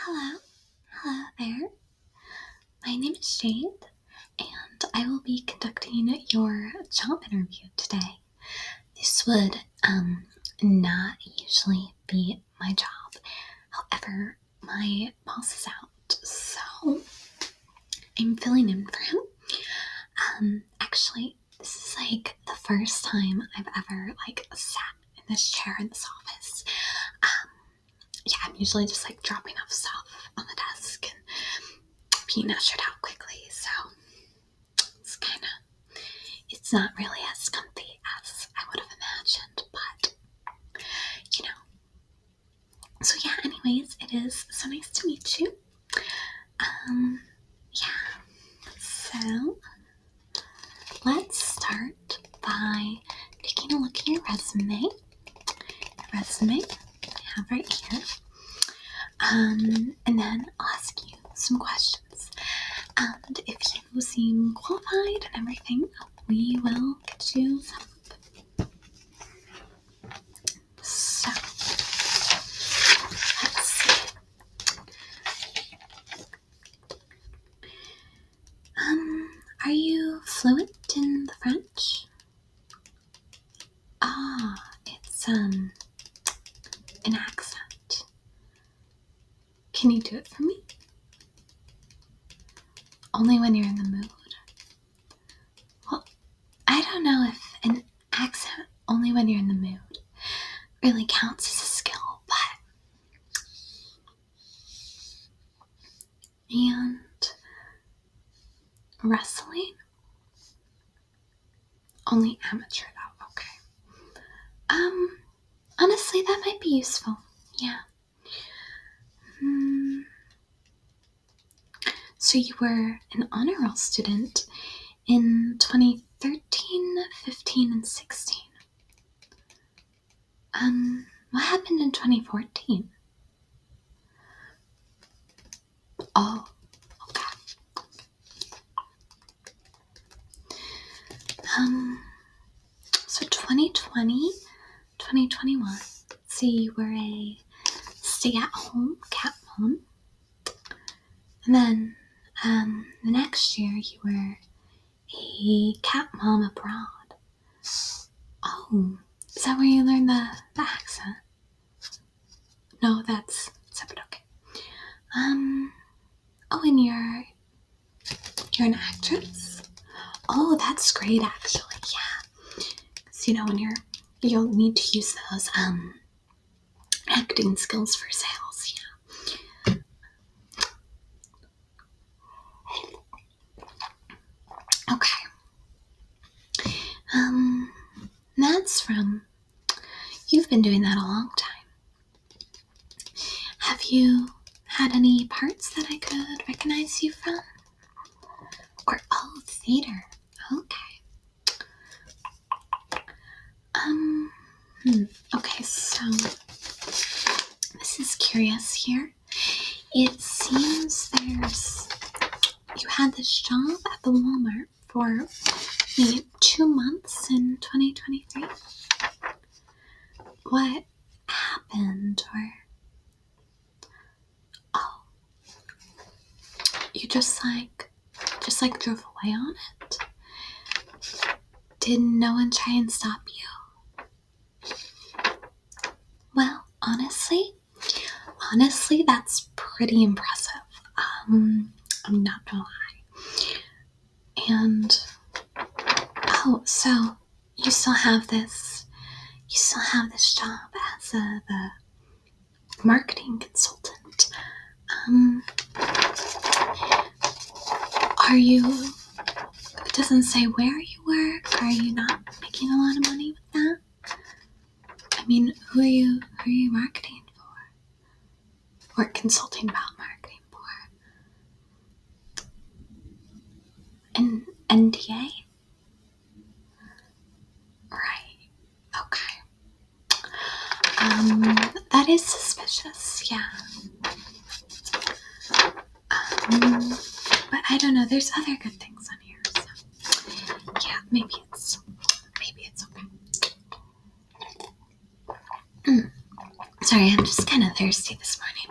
Hello, hello there. My name is Shade, and I will be conducting your job interview today. This would not usually be my job. However, my boss is out, so I'm filling in for him. Actually, this is like the first time I've ever sat in this chair in this office. Yeah, I'm usually just dropping off stuff on the desk and being ushered out quickly, so it's not really as comfy as I would have imagined, but so yeah, anyways, it is so nice to meet you. Yeah, so let's start by taking a look at your resume. I have right here. And then I'll ask you some questions. And if you seem qualified and everything, we will get you some. So, let's see. Are you fluent in the French? It's an accent. Can you do it for me? Only when you're in the mood. Well, I don't know if an accent only when you're in the mood really counts as a skill, but and wrestling? Only amateur though, okay. Honestly, that might be useful, yeah. So you were an honor roll student in 2013, 15, and 16. What happened in 2014? Oh, okay. So 2020, 2021, so you were a stay-at-home cat mom. And then, the next year you were a cat mom abroad. Oh, is that where you learned the accent? No, that's separate, okay. Oh, and you're an actress? Oh, that's great, actually, yeah. So, when you'll need to use those, acting skills for sales, yeah. Okay. You've been doing that a long time. Have you had any parts that I could recognize you from? Or, theater. Okay. Okay, so this is curious here. It seems you had this job at the Walmart for maybe 2 months in 2023. What happened? You just drove away on it? Did no one try and stop you? Well, honestly, that's pretty impressive. I'm not gonna lie. And, so you still have this job as the marketing consultant. It doesn't say where you work. Are you not making a lot of money with that? I mean, who are you marketing for? Or consulting about marketing for? An NDA? Right. Okay. That is suspicious, yeah. But I don't know, there's other good things on here, so yeah, maybe it's okay. Sorry, I'm just kind of thirsty this morning.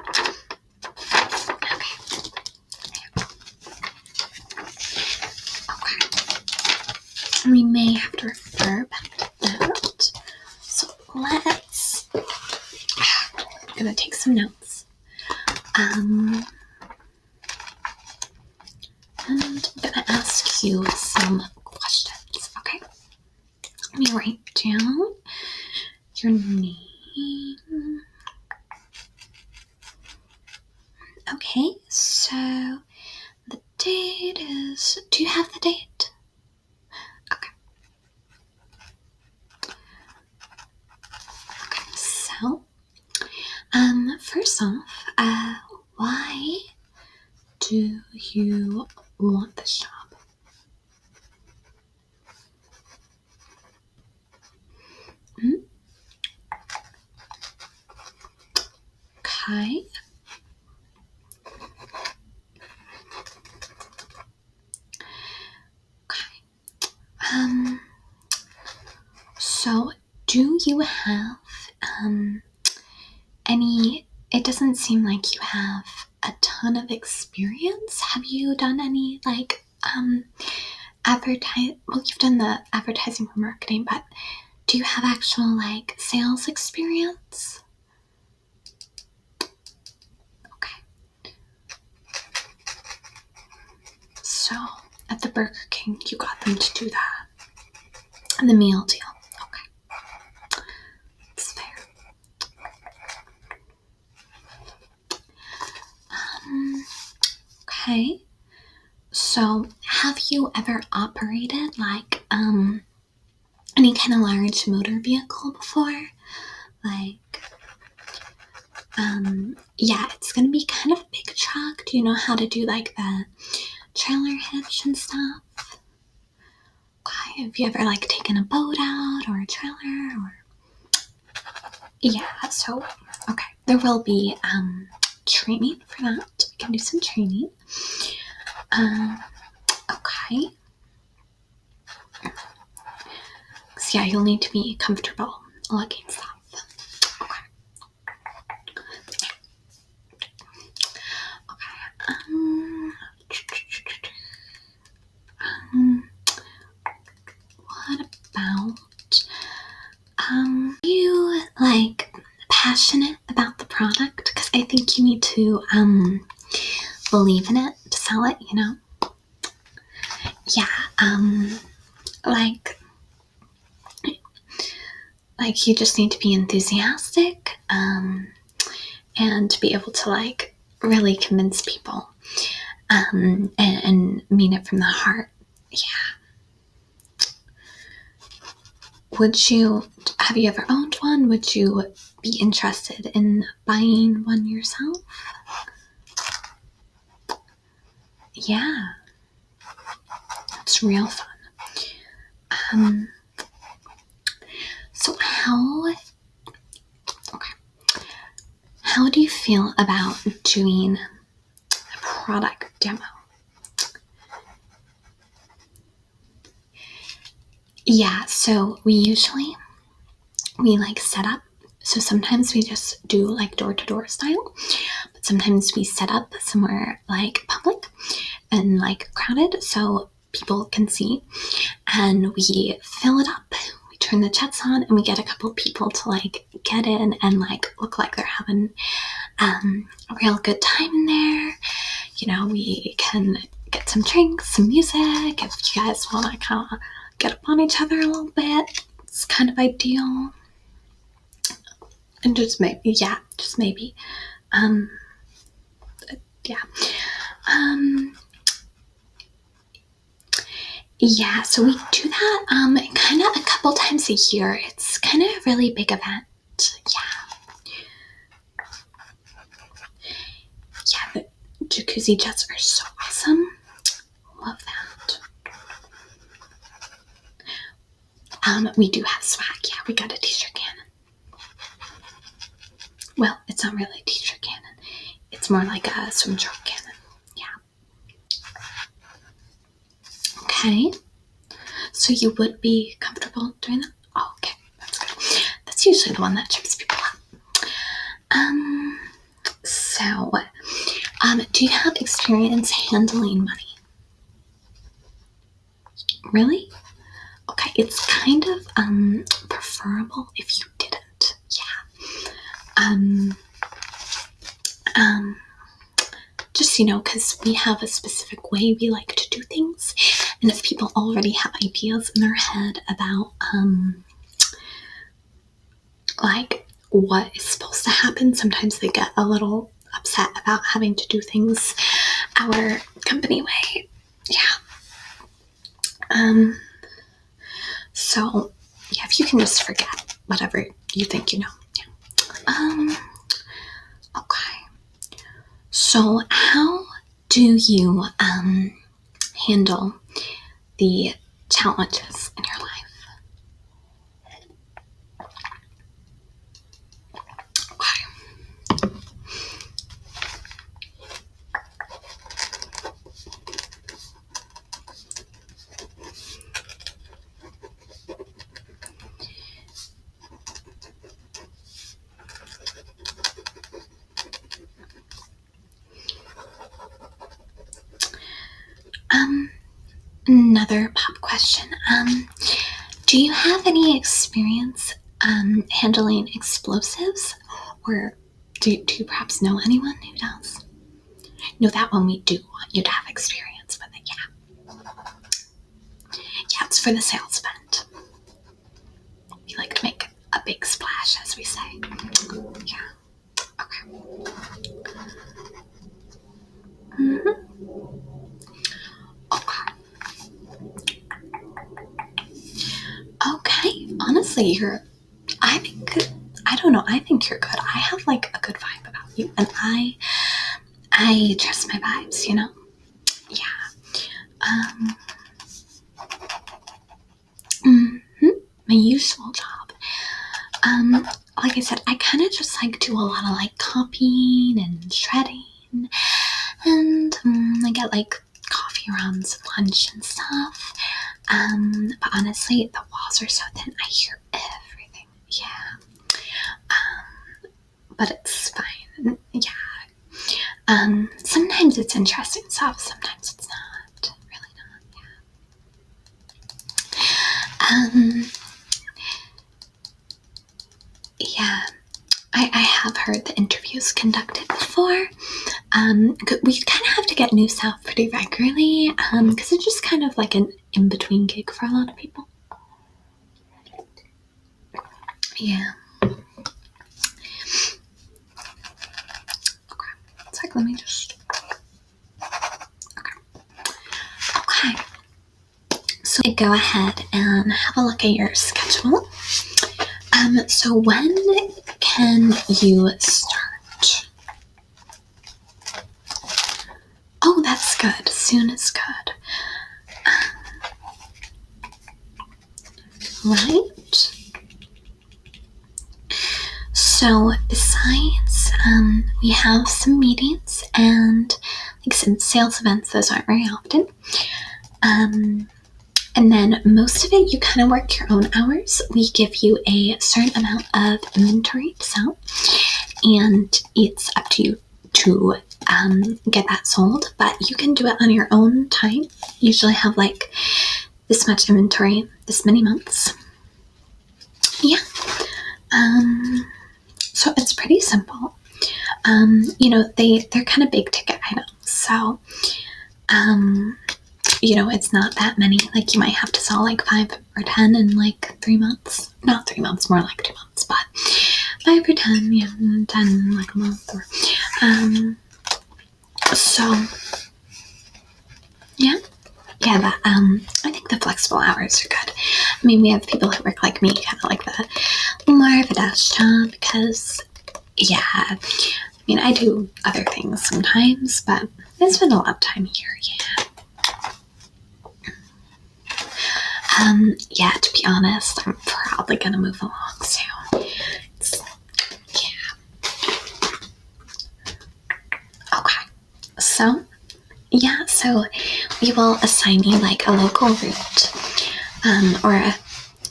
I'm gonna take some notes. And I'm gonna ask you some questions, okay? Let me write down your name. Okay, so the date is, do you have the date? Okay. Okay, so, first off, why do you want this job? Hmm? Okay. So do you have, it doesn't seem like you have a ton of experience. Have you done any, well, you've done the advertising or marketing, but do you have actual, sales experience? Okay. So, at the Burger King, you got them to do that. And the meal deal. Okay. That's fair. Okay. So, have you ever operated, any kind of large motor vehicle before? Yeah, it's gonna be kind of a big truck. Do you know how to do, the trailer hitch and stuff? Okay, have you ever, taken a boat out or a trailer or? Yeah, so, okay, there will be, training for that. We can do some training. Okay. So yeah, you'll need to be comfortable looking stuff. Okay. What about, are you, passionate about the product? Because I think you need to, believe in it to sell it, you know? Yeah, like, you just need to be enthusiastic, and to be able to, really convince people, and mean it from the heart. Yeah. Have you ever owned one? Would you be interested in buying one yourself? Yeah. It's real fun. So how do you feel about doing a product demo? Yeah, so we set up, so sometimes we just do door-to-door style, but sometimes we set up somewhere public and crowded so people can see, and we fill it up, we turn the jets on, and we get a couple of people to get in and look like they're having a real good time in there. You know, we can get some drinks, some music, if you guys want to kind of get up on each other a little bit. It's kind of ideal. And just maybe, yeah, yeah. Yeah, so we do that kind of a couple times a year. It's kind of a really big event. Yeah, the jacuzzi jets are so awesome. Love that. We do have swag. Yeah, we got a t-shirt cannon. Well, it's not really a t-shirt cannon. It's more like a swim trunk cannon. Yeah. Okay. So you would be comfortable doing that? Oh, okay. That's good. That's usually the one that trips people up. So, do you have experience handling money? Really? Okay, it's kind of preferable if you didn't. Yeah. just, because we have a specific way we like to do things. And if people already have ideas in their head about, like, what is supposed to happen, sometimes they get a little upset about having to do things our company way. Yeah. So, yeah, if you can just forget whatever you think you know. Yeah. Okay. So, how do you handle the challenges in your life? Okay. Another pop question. Do you have any experience handling explosives, or do you perhaps know anyone who does? No, that one we do want you to have experience with it. Yeah, it's for the sales event. We like to make a big splash, as we say. Yeah. Okay. Okay. Okay. Honestly, I don't know. I think you're good. I have like a good vibe about you, and I trust my vibes. Yeah. My usual job. Like I said, I kind of just like do a lot of like copying and shredding, and I get like coffee runs, lunch and stuff. But honestly, the walls are so thin, I hear everything. Yeah. But it's fine. Yeah. Sometimes it's interesting stuff, sometimes it's not. Really not. Yeah. Yeah. I have heard the interviews conducted before. We kind of have to get new stuff pretty regularly, because it's just kind of like an in-between gig for a lot of people. Yeah. Okay. It's like, let me just. Okay. So go ahead and have a look at your schedule. So when can you start? Oh, that's good. Soon is good. Right. So besides, we have some meetings and like some sales events. Those aren't very often. And then most of it, you kind of work your own hours. We give you a certain amount of inventory to sell, and it's up to you to get that sold, but you can do it on your own time. Usually have like this much inventory, this many months. Yeah. So it's pretty simple. They're kind of big ticket items. So, it's not that many. Like you might have to sell like 5 or 10 in like 3 months. Not 3 months, more like 2 months, but 5 or 10, 10 in like a month. Or, so, yeah. Yeah, but I think the flexible hours are good. I mean, we have people who work like me, kind of like the more of a desk job, because, yeah, I mean, I do other things sometimes, but I spend a lot of time here, yeah. Yeah, to be honest, I'm probably gonna move along soon. Yeah. Okay, so we will assign you like a local route,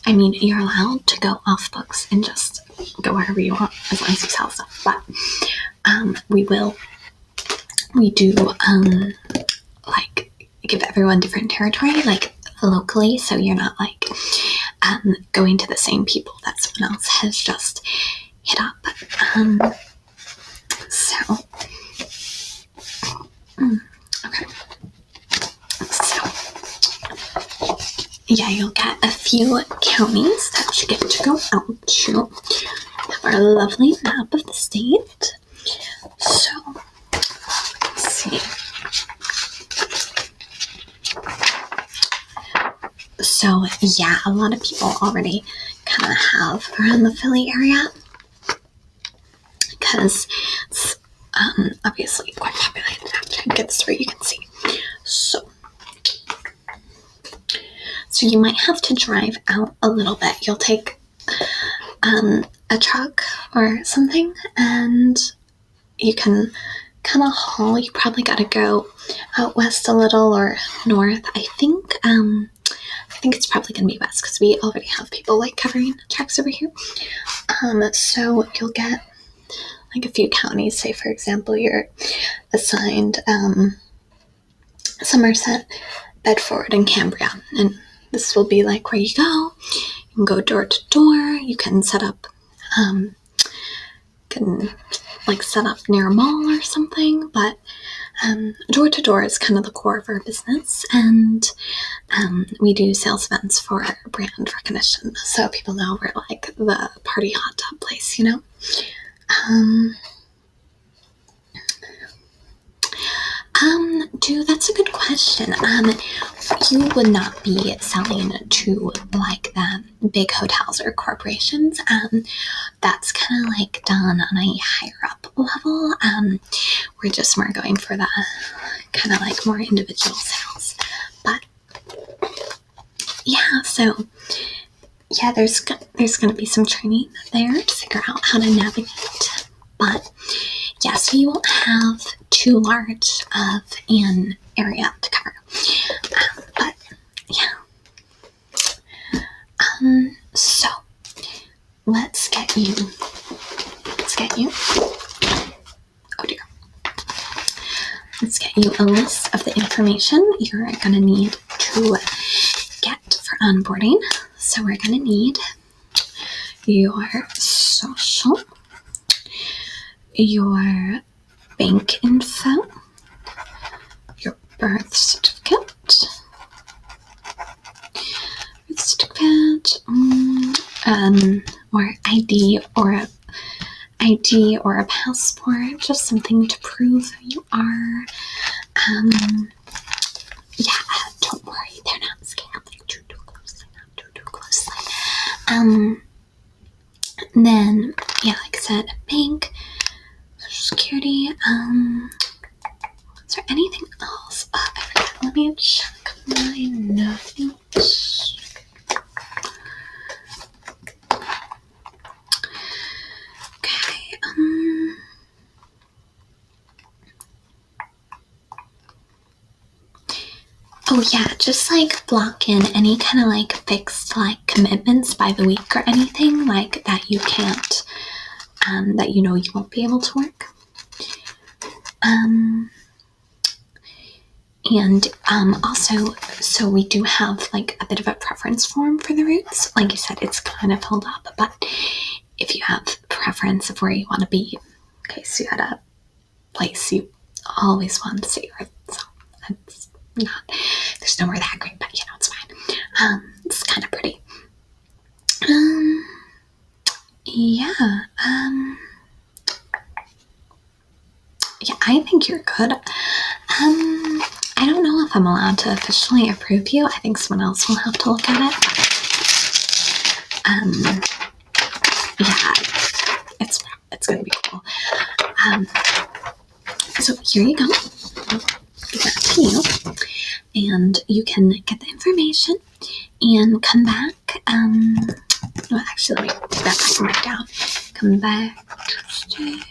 you're allowed to go off books and just go wherever you want as long as you sell stuff. But we do like give everyone different territory, like locally, so you're not like going to the same people that someone else has just hit up. So, okay. So, yeah, you'll get a few counties that you get to go out to. Have our lovely map of the state. So, let's see. So, yeah, a lot of people already kind of have around the Philly area because it's obviously quite populated. After I get this where you can see. So you might have to drive out a little bit. You'll take a truck or something, and you can kind of haul. You probably got to go out west a little or north. I think it's probably going to be west because we already have people like covering tracks over here. So you'll get like a few counties. Say, for example, you're assigned Somerset, Bedford, and Cambria. And this will be like where you go. You can go door to door. You can set up, set up near a mall or something. But door to door is kind of the core of our business. And we do sales events for brand recognition. So people know we're like the party hot tub place, you know? Dude, that's a good question. You would not be selling to like the big hotels or corporations. That's kind of like done on a higher up level. We're just more going for the kind of like more individual sales. But yeah, so yeah, there's going to be some training there to figure out how to navigate. But yeah, so you won't have too large of an area to cover. But yeah. So let's get you. Oh dear. Let's get you a list of the information you're gonna need to get for onboarding. So we're gonna need your social, your bank info, your birth certificate, or ID or a passport, just something to prove who you are. Don't worry, they're not scanning too closely, not too closely. Then, yeah, like I said, bank, social security. Is there anything else? I forgot. Let me check my notes. Okay. Oh yeah, just like block in any kind of like fixed like commitments by the week or anything like that you can't, that you know you won't be able to work. And also, so we do have like a bit of a preference form for the routes. Like you said, it's kind of filled up, but if you have preference of where you want to be, in case you had a place you always wanted to see, or so it's not, there's nowhere that great, but you know, it's fine. It's kind of pretty. Yeah, I think you're good. I don't know if I'm allowed to officially approve you. I think someone else will have to look at it. Yeah, it's gonna be cool. So here you go. I'll give that to you, and you can get the information and come back. Well, actually, let me put that back down. Come back Tuesday.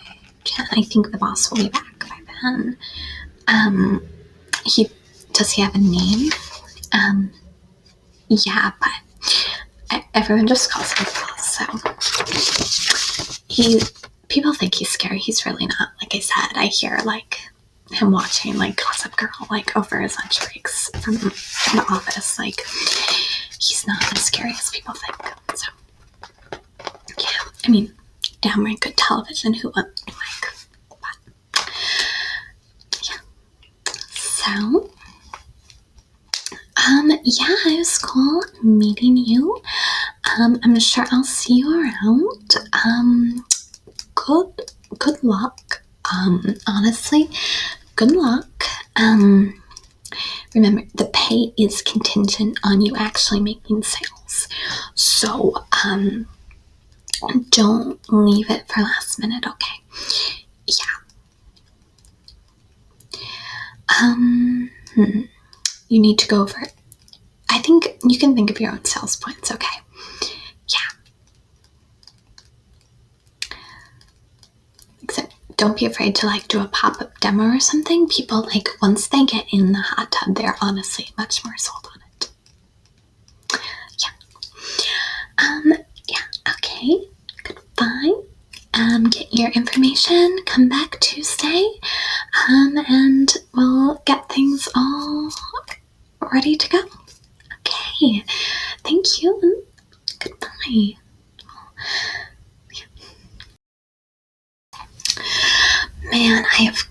I think the boss will be back by then. Does he have a name? Yeah, but everyone just calls him the boss. So people think he's scary. He's really not. Like I said, I hear like him watching like Gossip Girl like over his lunch breaks from the office. Like he's not as scary as people think. So yeah, I mean, downright good television. Who wouldn't like? But, yeah. So, yeah, it was cool meeting you. I'm sure I'll see you around. Good luck. Honestly, good luck. Remember, the pay is contingent on you actually making sales. So, don't leave it for last minute, okay? Yeah. You need to go over it. I think you can think of your own sales points, okay? Yeah. Except don't be afraid to like do a pop-up demo or something. People like once they get in the hot tub, they're honestly much more sold on it. Yeah, okay. Goodbye. Get your information, come back Tuesday, and we'll get things all ready to go. Okay. Thank you and goodbye. Man, I have